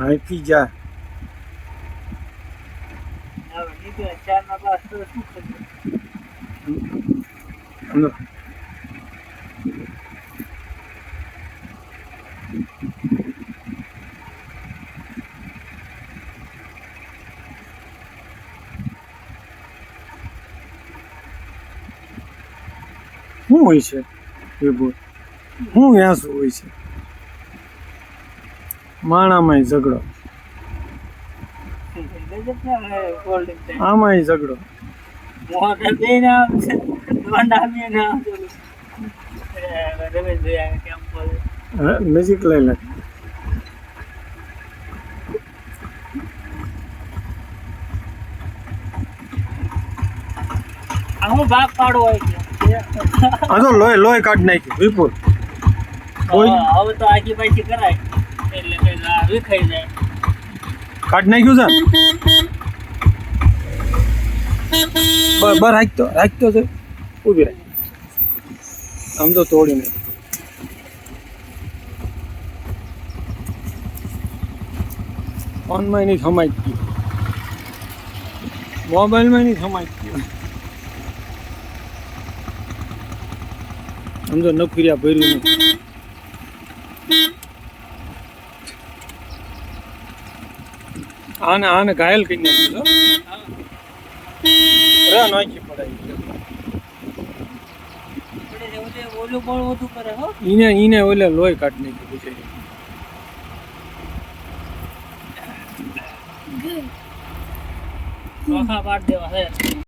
અહીંથી જા અંદર. શું હોય છે એ બોલ, શું વ્યાસું હોય છે? માણામાંય ઝઘડો, આમાંય ઝઘડો. નજીક લઈ લે. હું ભાગ પાડવો હોય આ તો લોહી લોહી કાઢી નાખ્યું વિપુલ. હવે તો આગી પાછી કરાય એટલે કઈ વિખાઈ જાય. કાઢી નાખ્યું છે બર રાખતો છે. ઊભી રાખ. આમ તો તોડી નાખ. ફોનમાં નહીં સમાઈ ગયું, મોબાઈલમાં નહીં સમાઈ ગયું. સમજો નફરિયા ભર્યું. આને ઘાયલ કરી નાખ્યું. નાખી પડાય ઈને ઓલે લોહી કાઢી નાખ્યું. ચોખા પાડ દેવા હે.